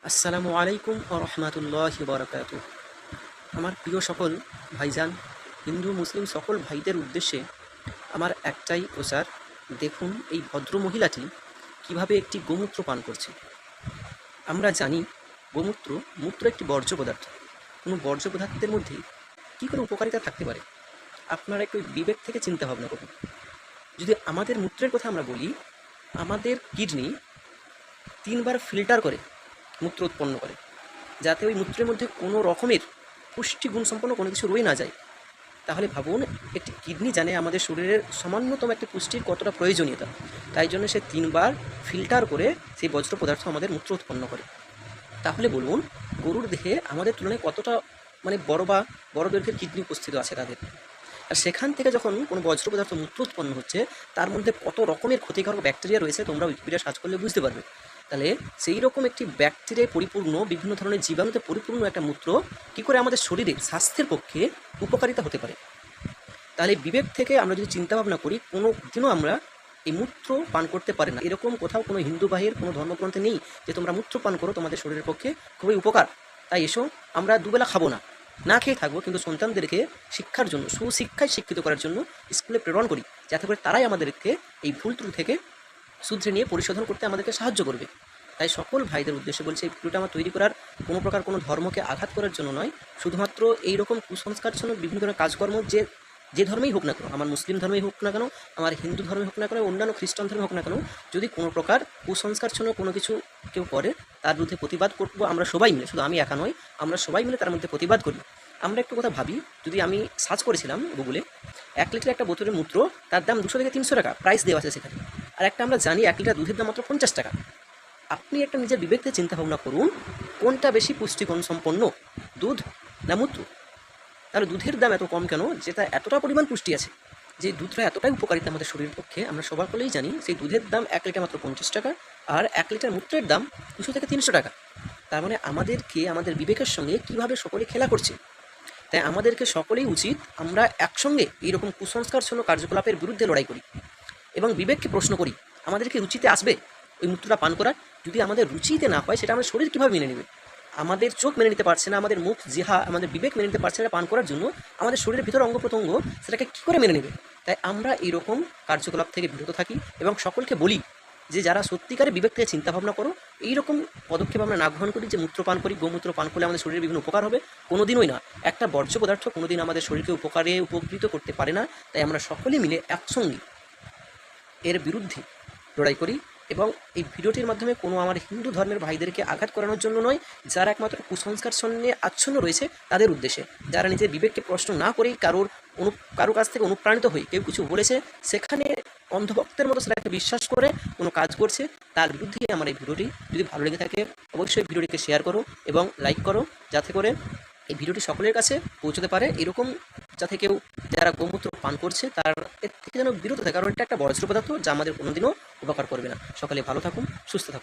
আসসালামু আলাইকুম ও রহমতুল্লাহি বারাকাতুহু। আমার প্রিয় সকল ভাইজান, হিন্দু মুসলিম সকল ভাইদের উদ্দেশ্যে আমার একটাই প্রচার। দেখুন এই ভদ্র মহিলাটি কিভাবে একটি গোমূত্র পান করছে। আমরা জানি মূত্র একটি বর্জ্য পদার্থ। কোনো বর্জ্য পদার্থের মধ্যে কী করে উপকারিতা থাকতে পারে আপনারা একটু বিবেক থেকে চিন্তা ভাবনা করুন। যদি আমাদের মূত্রের কথা আমরা বলি, আমাদের কিডনি 3 বার ফিল্টার করে মূত্র উৎপন্ন করে, যাতে ওই মূত্রের মধ্যে কোনো রকমের পুষ্টিগুণ সম্পন্ন কোনো কিছু রয়ে না যায়। তাহলে ভাবুন, একটি কিডনি জানে আমাদের শরীরের সামান্যতম একটি পুষ্টির কতটা প্রয়োজনীয়তা, তাই জন্য সে 3 বার ফিল্টার করে সেই বজ্র পদার্থ আমাদের মূত্র উৎপন্ন করে। তাহলে বলুন, গরুর দেহে আমাদের তুলনায় কতটা বড় দৈর্ঘ্যের কিডনি উপস্থিত আছে তাদের। আর সেখান থেকে যখন কোনো বজ্র পদার্থ মূত্র উৎপন্ন হচ্ছে, তার মধ্যে কত রকমের ক্ষতিকারক ব্যাকটেরিয়া রয়েছে তোমরা উইকিপিডিয়া সার্চ করলে বুঝতে পারবে। তাহলে সেই রকম একটি ব্যাকটেরিয়ায় পরিপূর্ণ, বিভিন্ন ধরনের জীবাণুতে পরিপূর্ণ একটা মূত্র কী করে আমাদের শরীরের স্বাস্থ্যের পক্ষে উপকারিতা হতে পারে। তাহলে বিবেক থেকে আমরা যদি চিন্তা ভাবনা করি, কোনো দিনও আমরা এই মূত্র পান করতে পারি না। এরকম কোথাও কোনো হিন্দু বাহির কোনো ধর্মগ্রন্থে নেই যে তোমরা মূত্র পান করো, তোমাদের শরীরের পক্ষে খুবই উপকার। তাই এসো, আমরা দুবেলা খাবো না, না খেয়ে থাকবো, কিন্তু সন্তানদেরকে শিক্ষার জন্য, সুশিক্ষায় শিক্ষিত করার জন্য স্কুলে প্রেরণ করি, যাতে করে তারাই আমাদেরকে এই ভুল ত্রুটি থেকে শুধরে নিয়ে পরিশোধন করতে আমাদেরকে সাহায্য করবে। তাই সকল ভাইদের উদ্দেশ্যে বলছি, এই ভিডিওটা আমার তৈরি করার কোনো প্রকার কোনো ধর্মকে আঘাত করার জন্য নয়, শুধুমাত্র এইরকম কুসংস্কার জন্য বিভিন্ন ধরনের কাজকর্ম যে ধর্মেই হোক না কেন, আমার মুসলিম ধর্মেই হোক না কেন, আমার হিন্দু ধর্মে হোক না কেন, অন্যান্য খ্রিস্টান ধর্মে হোক না কেন, যদি কোনো প্রকার কুসংস্কার জন্য কোনো কিছু কেউ করে, তার বিরুদ্ধে প্রতিবাদ করবো আমরা সবাই মিলে। শুধু আমি একা নয়, আমরা সবাই মিলে তার মধ্যে প্রতিবাদ করি। আমরা একটু কথা ভাবি, যদি আমি সার্চ করেছিলাম গুগলে, 1 লিটার একটা বোতলের মূত্র, তার দাম 200 থেকে 300 টাকা প্রাইস দেওয়া আছে সেখানে। আর একটা আমরা জানি 1 লিটার দুধের দাম মাত্র 50 টাকা। আপনি একটা নিজের বিবেক থেকে চিন্তা ভাবনা করুন, কোনটা বেশি পুষ্টিগুণ সম্পন্ন, দুধ না মূত্র? তাহলে দুধের দাম এত কম কেন, যেটা এতটা পরিমাণ পুষ্টি আছে, যে দুধটা এতটাই উপকারিতা আমাদের শরীরের পক্ষে, আমরা সবার বলেই জানি। সেই দুধের দাম 1 লিটার মাত্র 50 টাকা, আর 1 লিটার মূত্রের দাম 200 থেকে 300 টাকা। তার মানে আমাদেরকে আমাদের বিবেকের সঙ্গে কীভাবে সকলে খেলা করছে। তাই আমাদেরকে সকলেই উচিত আমরা একসঙ্গে এইরকম কুসংস্কারশূন্য কার্যকলাপের বিরুদ্ধে লড়াই করি এবং বিবেককে প্রশ্ন করি, আমাদেরকে রুচিতে আসবে ওই মূত্রটা পান করার? যদি আমাদের রুচিতে না হয়, সেটা আমাদের শরীর কীভাবে মেনে নেবে? আমাদের চোখ মেনে নিতে পারছে না, আমাদের মুখ, জিহা, আমাদের বিবেক মেনে নিতে পারছে না পান করার জন্য, আমাদের শরীরের ভিতর অঙ্গ প্রত্যঙ্গ সেটাকে কী করে মেনে নেবে? তাই আমরা এইরকম কার্যকলাপ থেকে বিরত থাকি এবং সকলকে বলি যে যারা সত্যিকারে বিবেক থেকে চিন্তাভাবনা করো, এইরকম পদক্ষেপ আমরা না গ্রহণ করি, যে মূত্র পান করি, গোমূত্র পান করলে আমাদের শরীরে বিভিন্ন উপকার হবে, কোনোদিনই না। একটা বর্জ্য পদার্থ কোনোদিন আমাদের শরীরকে উপকৃত করতে পারে না। তাই আমরা সকলে মিলে একসঙ্গে এর বিরুদ্ধে লড়াই করি। এবং এই ভিডিওটির মাধ্যমে কোনো আমার হিন্দু ধর্মের ভাইদেরকে আঘাত করানোর জন্য নয়, যারা একমাত্র কুসংস্কার সঙ্গে আচ্ছন্ন রয়েছে তাদের উদ্দেশ্যে, যারা নিজের বিবেককে প্রশ্ন না করেই কারো কাছ থেকে অনুপ্রাণিত হয়ে কেউ কিছু বলেছে, সেখানে অন্ধভক্তের মতো সেটাকে বিশ্বাস করে কোনো কাজ করছে, তার বিরুদ্ধেই আমার এই ভিডিওটি। যদি ভালো লেগে থাকে অবশ্যই ভিডিওটিকে শেয়ার করো এবং লাইক করো, যাতে করে এই ভিডিওটি সকলের কাছে পৌঁছতে পারে। এরকম যাতে কেউ যারা গোমূত্র পান করছে তার এর থেকে যেন বিরত থাকে, কারণ এটা একটা বর্জ্য পদার্থ যা আমাদের কোনোদিনও উপকার করবে না। সকলে ভালো থাকুন, সুস্থ থাকুন।